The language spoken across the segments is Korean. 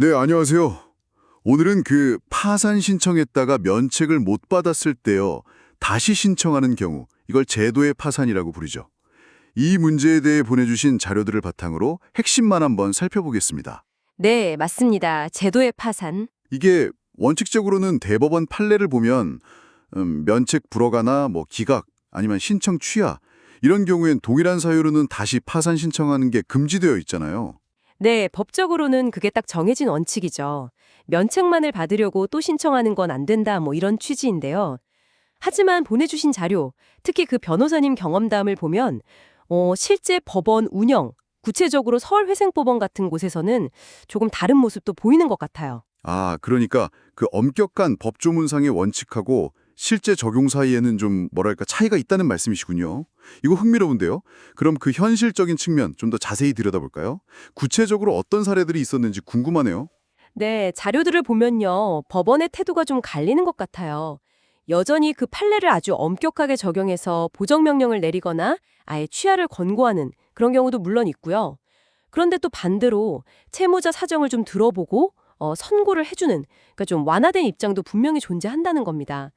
네, 안녕하세요. 오늘은 파산 신청했다가 면책을 못 받았을 때요. 다시 신청하는 경우, 이걸 제도의 파산이라고 부르죠. 이 문제에 대해 보내주신 자료들을 바탕으로 핵심만 한번 살펴보겠습니다. 네, 맞습니다. 제도의 파산. 이게 원칙적으로는 대법원 판례를 보면 면책 불허가나 기각 아니면 신청 취하 이런 경우엔 동일한 사유로는 다시 파산 신청하는 게 금지되어 있잖아요. 네, 법적으로는 그게 딱 정해진 원칙이죠. 면책만을 받으려고 또 신청하는 건 안 된다, 이런 취지인데요. 하지만 보내주신 자료, 특히 그 변호사님 경험담을 보면 실제 법원 운영, 구체적으로 서울회생법원 같은 곳에서는 조금 다른 모습도 보이는 것 같아요. 아, 그러니까 그 엄격한 법조문상의 원칙하고 실제 적용 사이에는 좀 차이가 있다는 말씀이시군요. 이거 흥미로운데요. 그럼 그 현실적인 측면 좀 더 자세히 들여다볼까요? 구체적으로 어떤 사례들이 있었는지 궁금하네요. 네, 자료들을 보면요. 법원의 태도가 좀 갈리는 것 같아요. 여전히 그 판례를 아주 엄격하게 적용해서 보정명령을 내리거나 아예 취하를 권고하는 그런 경우도 물론 있고요. 그런데 또 반대로 채무자 사정을 좀 들어보고 선고를 해주는 그러니까 좀 완화된 입장도 분명히 존재한다는 겁니다.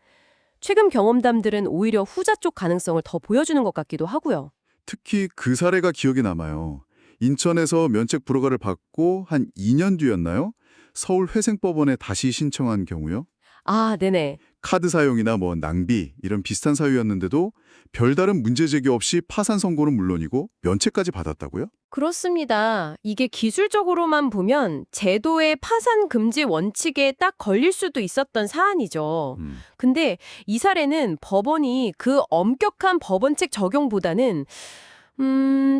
최근 경험담들은 오히려 후자 쪽 가능성을 더 보여주는 것 같기도 하고요. 특히 그 사례가 기억에 남아요. 인천에서 면책 불허가를 받고 한 2년 뒤였나요? 서울회생법원에 다시 신청한 경우요. 아, 네네. 카드 사용이나 낭비 이런 비슷한 사유였는데도 별다른 문제 제기 없이 파산 선고는 물론이고 면책까지 받았다고요? 그렇습니다. 이게 기술적으로만 보면 제도의 파산 금지 원칙에 딱 걸릴 수도 있었던 사안이죠. 음. 근데 이 사례는 법원이 그 엄격한 법원책 적용보다는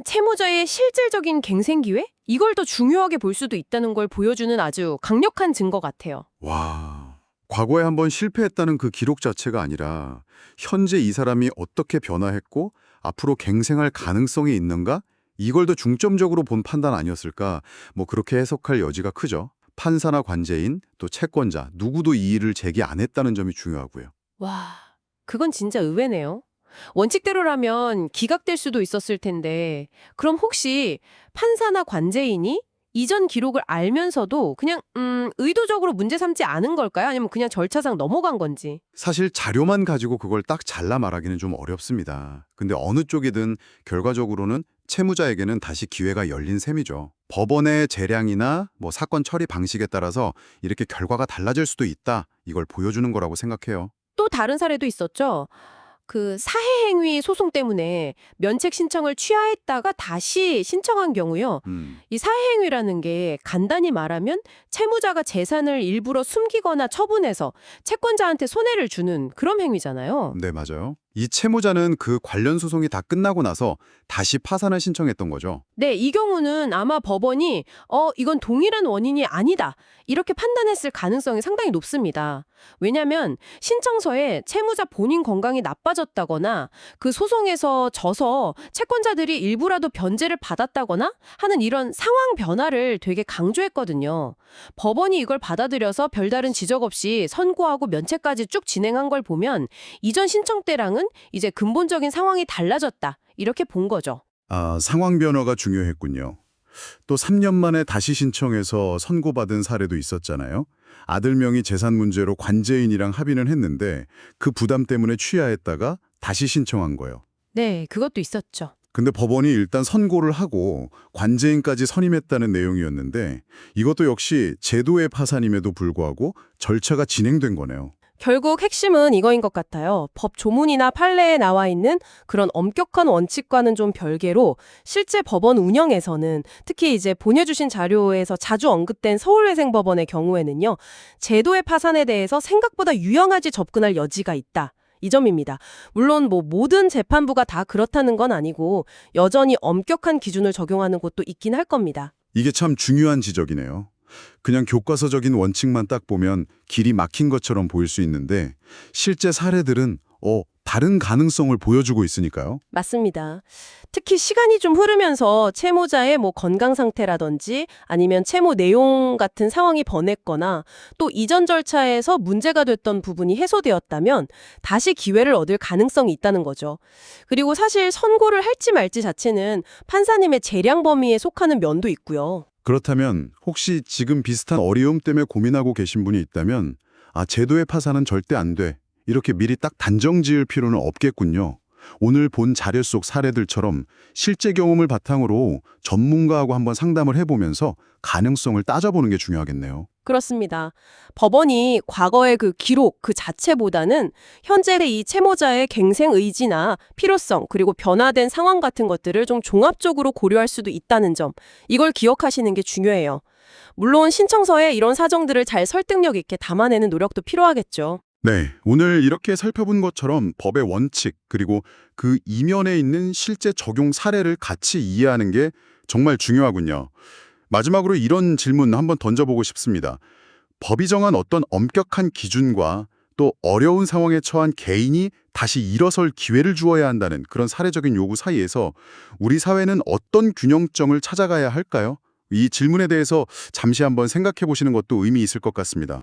채무자의 실질적인 갱생 기회? 이걸 더 중요하게 볼 수도 있다는 걸 보여주는 아주 강력한 증거 같아요. 와, 과거에 한번 실패했다는 그 기록 자체가 아니라 현재 이 사람이 어떻게 변화했고 앞으로 갱생할 가능성이 있는가? 이걸 더 중점적으로 본 판단 아니었을까? 그렇게 해석할 여지가 크죠. 판사나 관제인, 또 채권자, 누구도 이 일을 제기 안 했다는 점이 중요하고요. 와, 그건 진짜 의외네요. 원칙대로라면 기각될 수도 있었을 텐데, 그럼 혹시 판사나 관제인이 이전 기록을 알면서도 그냥 의도적으로 문제 삼지 않은 걸까요? 아니면 그냥 절차상 넘어간 건지? 사실 자료만 가지고 그걸 딱 잘라 말하기는 좀 어렵습니다. 근데 어느 쪽이든 결과적으로는 채무자에게는 다시 기회가 열린 셈이죠. 법원의 재량이나 사건 처리 방식에 따라서 이렇게 결과가 달라질 수도 있다. 이걸 보여주는 거라고 생각해요. 또 다른 사례도 있었죠. 그 사해행위 소송 때문에 면책 신청을 취하했다가 다시 신청한 경우요. 이 사해행위라는 게 간단히 말하면 채무자가 재산을 일부러 숨기거나 처분해서 채권자한테 손해를 주는 그런 행위잖아요. 네, 맞아요. 이 채무자는 그 관련 소송이 다 끝나고 나서 다시 파산을 신청했던 거죠. 네, 이 경우는 아마 법원이 이건 동일한 원인이 아니다. 이렇게 판단했을 가능성이 상당히 높습니다. 왜냐하면 신청서에 채무자 본인 건강이 나빠졌다거나 그 소송에서 져서 채권자들이 일부라도 변제를 받았다거나 하는 이런 상황 변화를 되게 강조했거든요. 법원이 이걸 받아들여서 별다른 지적 없이 선고하고 면책까지 쭉 진행한 걸 보면 이전 신청 때랑은 이제 근본적인 상황이 달라졌다. 이렇게 본 거죠. 아, 상황 변화가 중요했군요. 또 3년 만에 다시 신청해서 선고받은 사례도 있었잖아요. 아들 명의 재산 문제로 관제인이랑 합의는 했는데 그 부담 때문에 취하했다가 다시 신청한 거예요. 네, 그것도 있었죠. 근데 법원이 일단 선고를 하고 관제인까지 선임했다는 내용이었는데 이것도 역시 제도의 파산임에도 불구하고 절차가 진행된 거네요. 결국 핵심은 이거인 것 같아요. 법 조문이나 판례에 나와 있는 그런 엄격한 원칙과는 좀 별개로 실제 법원 운영에서는 특히 이제 보내주신 자료에서 자주 언급된 서울회생법원의 경우에는요. 제도의 파산에 대해서 생각보다 유연하게 접근할 여지가 있다. 이 점입니다. 물론 모든 재판부가 다 그렇다는 건 아니고 여전히 엄격한 기준을 적용하는 곳도 있긴 할 겁니다. 이게 참 중요한 지적이네요. 그냥 교과서적인 원칙만 딱 보면 길이 막힌 것처럼 보일 수 있는데 실제 사례들은 다른 가능성을 보여주고 있으니까요. 맞습니다. 특히 시간이 좀 흐르면서 채무자의 건강 상태라든지 아니면 채무 내용 같은 상황이 번했거나 또 이전 절차에서 문제가 됐던 부분이 해소되었다면 다시 기회를 얻을 가능성이 있다는 거죠. 그리고 사실 선고를 할지 말지 자체는 판사님의 재량 범위에 속하는 면도 있고요. 그렇다면 혹시 지금 비슷한 어려움 때문에 고민하고 계신 분이 있다면 제도의 파산은 절대 안 돼. 이렇게 미리 딱 단정 지을 필요는 없겠군요. 오늘 본 자료 속 사례들처럼 실제 경험을 바탕으로 전문가하고 한번 상담을 해보면서 가능성을 따져보는 게 중요하겠네요. 그렇습니다. 법원이 과거의 그 기록 그 자체보다는 현재의 이 채무자의 갱생 의지나 필요성 그리고 변화된 상황 같은 것들을 좀 종합적으로 고려할 수도 있다는 점, 이걸 기억하시는 게 중요해요. 물론 신청서에 이런 사정들을 잘 설득력 있게 담아내는 노력도 필요하겠죠. 네, 오늘 이렇게 살펴본 것처럼 법의 원칙 그리고 그 이면에 있는 실제 적용 사례를 같이 이해하는 게 정말 중요하군요. 마지막으로 이런 질문 한번 던져보고 싶습니다. 법이 정한 어떤 엄격한 기준과 또 어려운 상황에 처한 개인이 다시 일어설 기회를 주어야 한다는 그런 사례적인 요구 사이에서 우리 사회는 어떤 균형점을 찾아가야 할까요? 이 질문에 대해서 잠시 한번 생각해 보시는 것도 의미 있을 것 같습니다.